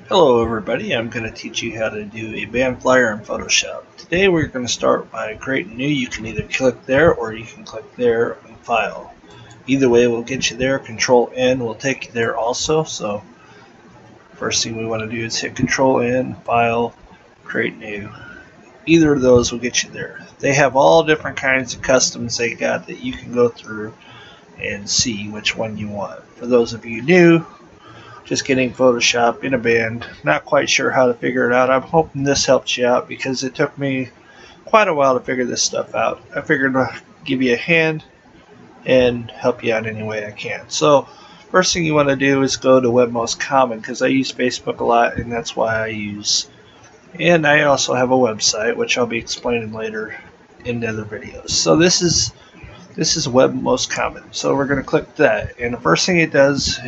Hello everybody, I'm going to teach you how to do a band flyer in Photoshop. Today we're going to start by creating new. You can either click there or you can click there on File. Either way will get you there. Control N will take you there also. So first thing we want to do is hit Control N, File, Create New. Either of those will get you there. They have all different kinds of customs they got that you can go through and see which one you want. For those of you new, just getting Photoshop in a band, not quite sure how to figure it out, I'm hoping this helps you out because it took me quite a while to figure this stuff out. I figured I'd give you a hand and help you out any way I can. So first thing you want to do is go to Web Most Common, because I use Facebook a lot and that's why I use. And I also have a website which I'll be explaining later in other videos. So this is Web Most Common. So we're going to click that, and the first thing it does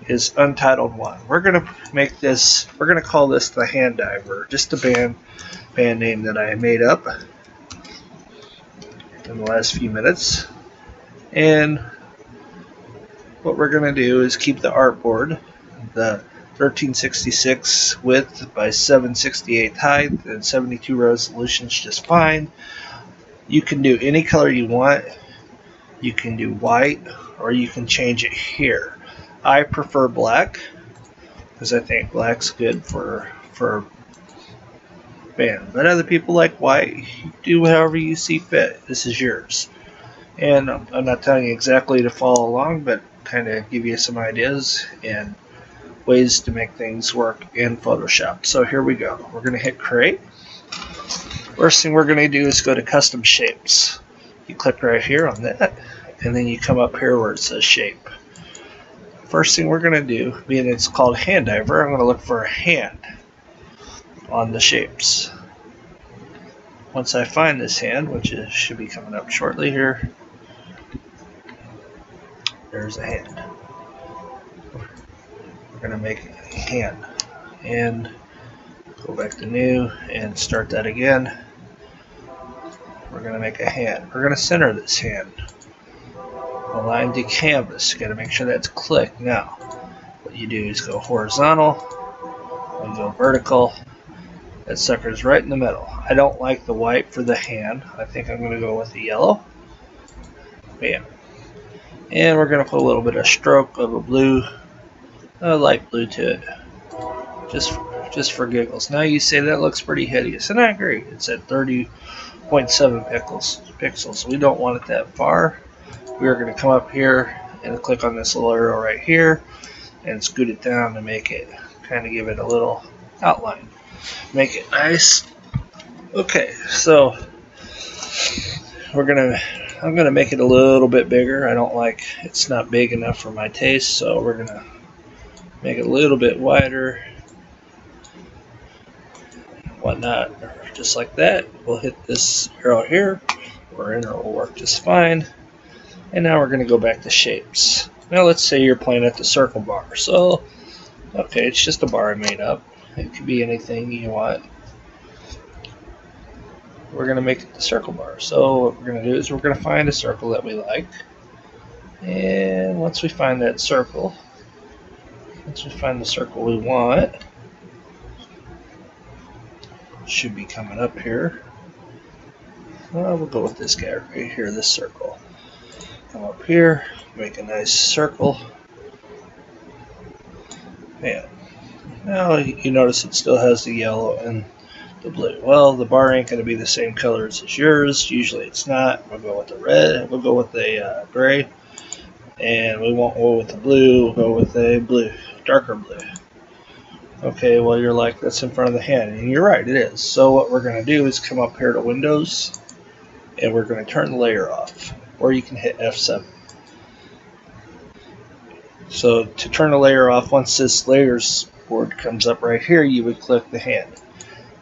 is Untitled 1. We're going to make this, we're going to call this the Hand Diver, just a band name that I made up in the last few minutes. And what we're going to do is keep the artboard, the 1366 width by 768 height and 72 resolution is just fine. You can do any color you want. You can do white or you can change it here. I prefer black because I think black's good for band. But other people like white. You do however you see fit. This is yours. And I'm not telling you exactly to follow along, but kind of give you some ideas and ways to make things work in Photoshop. So here we go. We're going to hit Create. First thing we're going to do is go to Custom Shapes. You click right here on that, and then you come up here where it says Shape. First thing we're going to do, being it's called Hand Diver, I'm going to look for a hand on the shapes. Once I find this hand, which should be coming up shortly here, there's a hand. We're going to make a hand. And go back to New and start that again. We're going to make a hand. We're going to center this hand. Align to canvas. Got to make sure that's clicked. Now, what you do is go horizontal, and go vertical. That sucker's right in the middle. I don't like the white for the hand. I think I'm going to go with the yellow. Bam. And we're going to put a little bit of stroke of a blue, a light blue to it, just for giggles. Now you say that looks pretty hideous, and I agree. It's at 30.7 pixels. We don't want it that far. We are going to come up here and click on this little arrow right here and scoot it down to make it, kind of give it a little outline. Make it nice. Okay, so I'm going to make it a little bit bigger. I don't like, it's not big enough for my taste, so we're going to make it a little bit wider. Whatnot, just like that. We'll hit this arrow here, or enter will work just fine. And now we're going to go back to shapes. Now let's say you're playing at the circle bar. So, okay, it's just a bar I made up. It could be anything you want. We're going to make it the circle bar. So what we're going to do is we're going to find a circle that we like. And once we find that circle, once we find the circle we want, it should be coming up here. Well, we'll go with this guy right here, this circle. Come up here, make a nice circle. Man, now you notice it still has the yellow and the blue. Well, the bar ain't going to be the same colors as yours. Usually it's not. We'll go with the red. We'll go with the gray. And we won't go with the blue. We'll go with a blue, darker blue. Okay, well you're like, that's in front of the hand. And you're right, it is. So what we're going to do is come up here to Windows. And we're going to turn the layer off. Or you can hit F7. So to turn the layer off, once this layers board comes up right here, you would click the hand.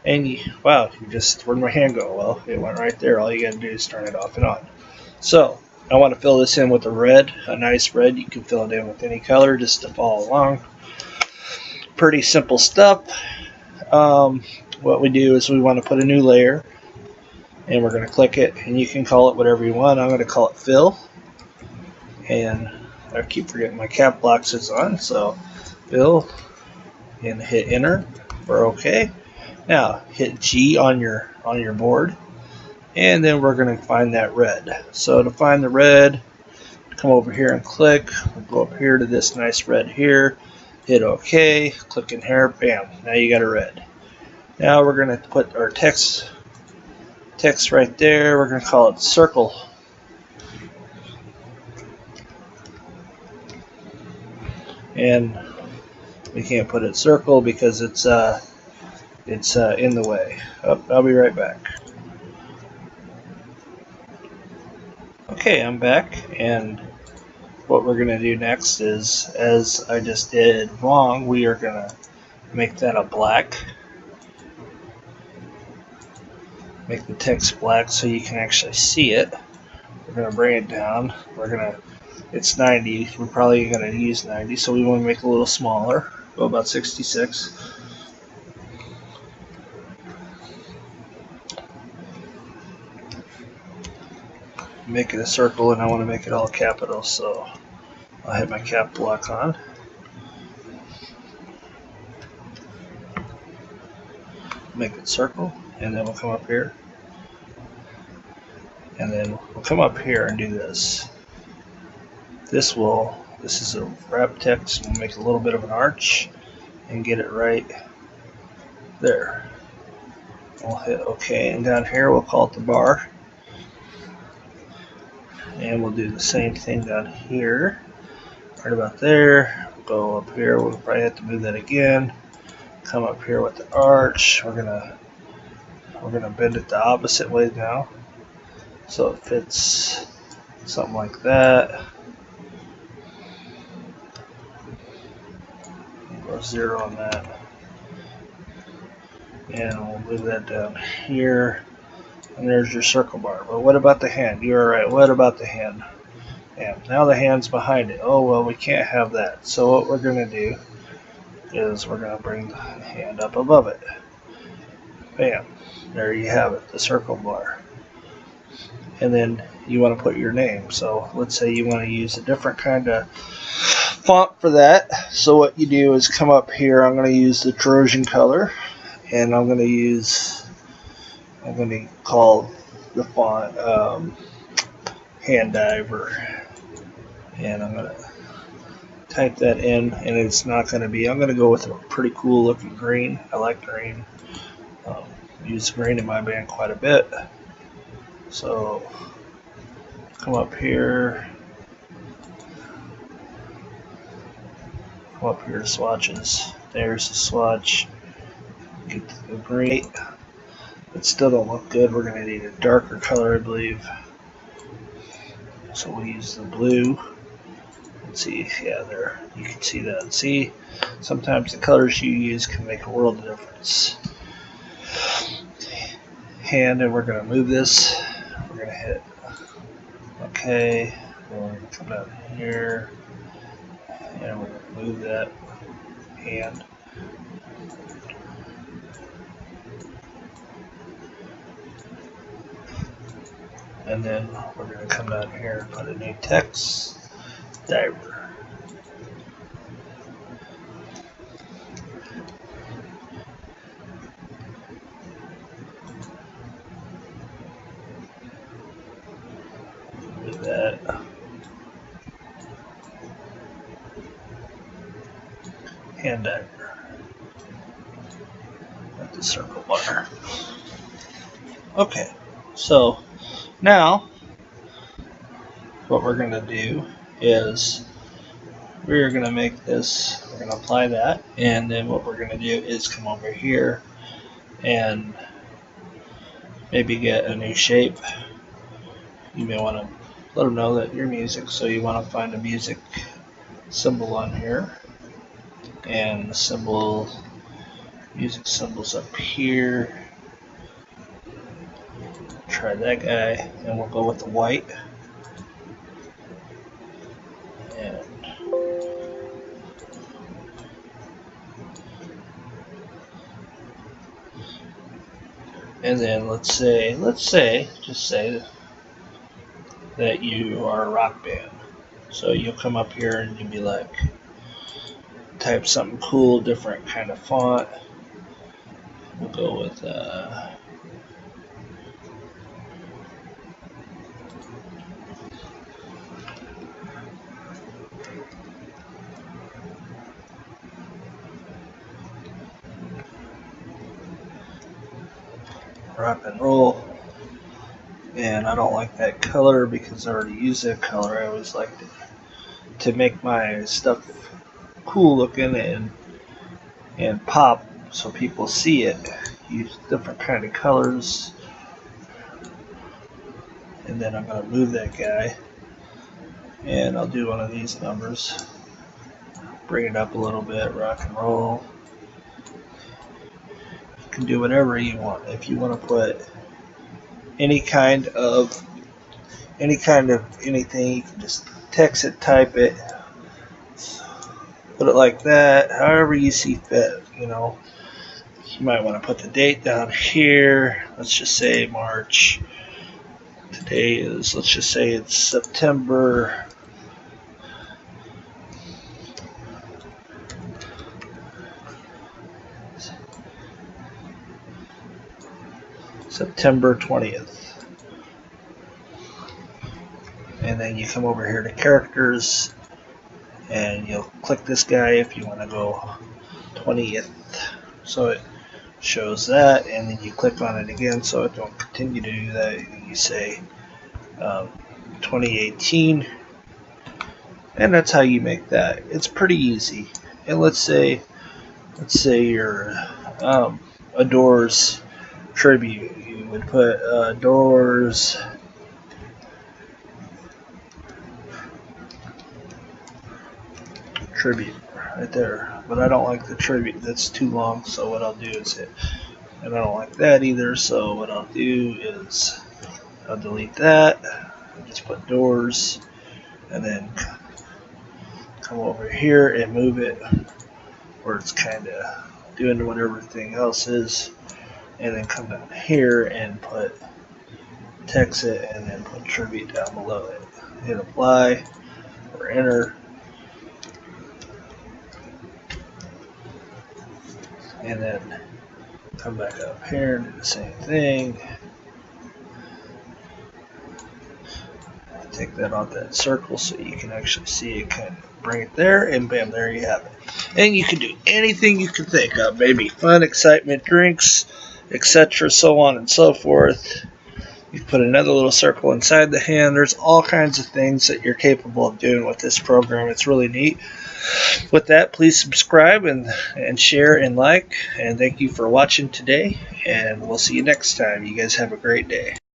And wow, where'd my hand go? Well, it went right there. All you got to do is turn it off and on. So I want to fill this in with a red, a nice red. You can fill it in with any color just to follow along. Pretty simple stuff. What we do is we want to put a new layer. And we're going to click it, and you can call it whatever you want. I'm going to call it fill. And I keep forgetting my cap locks is on, so fill. and hit enter or OK. Now hit G on your board, and then we're going to find that red. So to find the red, come over here and click. We'll go up here to this nice red here, hit OK, click in here, bam, now you got a red. Now we're going to put our text right there. We're going to call it circle. And we can't put it circle because it's in the way. Oh, I'll be right back. Okay, I'm back, and what we're going to do next is, as I just did wrong, we are going to make that a black. Make the text black so you can actually see it. We're going to bring it down. It's 90. We're probably going to use 90, so we want to make it a little smaller. Go about 66. Make it a circle, and I want to make it all capital, so I'll hit my cap lock on. Make it circle, and then we'll come up here, and then we'll come up here and do this. This is a wrap text. We'll make a little bit of an arch and get it right there. We'll hit OK, and down here we'll call it the bar. And we'll do the same thing down here, right about there. Go up here. We'll probably have to move that again. Come up here with the arch. We're gonna bend it the opposite way now, so it fits something like that. We'll go 0 on that, and we'll move that down here. And there's your circle bar. But what about the hand? You're right. What about the hand? And now the hand's behind it. Oh, well, we can't have that. So what we're going to do is we're going to bring the hand up above it. Bam. There you have it, the circle bar. And then you want to put your name. So let's say you want to use a different kind of font for that. So what you do is come up here. I'm going to use the Trojan color. And I'm going to call the font Hand Diver, and I'm going to type that in, and it's not going to be, I'm going to go with a pretty cool looking green. I like green. Use green in my band quite a bit. So come up here to swatches. There's the swatch. Get the green. It still don't look good. We're going to need a darker color, I believe. So we'll use the blue. Let's see, yeah, there. You can see that. See, sometimes the colors you use can make a world of difference. Hand, and we're going to move this. We're going to hit OK. Then we're going to come down here, and we're going to move that hand. And then we're going to come down here and put a new text diver. Do that. Hand diver. At the circle bar. Okay, so now what we're going to do is we're going to make this, we're going to apply that, and then what we're going to do is come over here and maybe get a new shape. You may want to let them know that your music, so you want to find a music symbol on here, and the symbol, music symbols up here. Try that guy, and we'll go with the white. And then let's say, just say that you are a rock band. So you'll come up here and you'll be like, type something cool, different kind of font. We'll go with rock and roll. And I don't like that color because I already use that color. I always like to make my stuff cool looking and pop so people see it. Use different kind of colors. And then I'm going to move that guy. And I'll do one of these numbers. Bring it up a little bit, rock and roll. You can do whatever you want. If you want to put any kind of anything, you can just text it, type it, put it like that, however you see fit. You know, you might want to put the date down here. Let's just say March. Today is, let's just say it's September 20th. And then you come over here to characters and you'll click this guy if you want to go 20th. So it shows that, and then you click on it again so it don't continue to do that. You say 2018, and that's how you make that. It's pretty easy. And let's say you're a Doors tribute. You would put Doors tribute right there, but I don't like the tribute, that's too long. So what I'll do is and I don't like that either, so what I'll do is I'll delete that, just put Doors, and then come over here and move it where it's kind of doing what everything else is, and then come down here and put text it, and then put tribute down below it. Hit apply or enter, and then come back up here and do the same thing. Take that off that circle so you can actually see it, kind of bring it there, and bam, there you have it. And you can do anything you can think of, maybe fun, excitement, drinks, etc., so on and so forth. You put another little circle inside the hand. There's all kinds of things that you're capable of doing with this program. It's really neat. With that, please subscribe and share and like, and thank you for watching today, and we'll see you next time. You guys have a great day.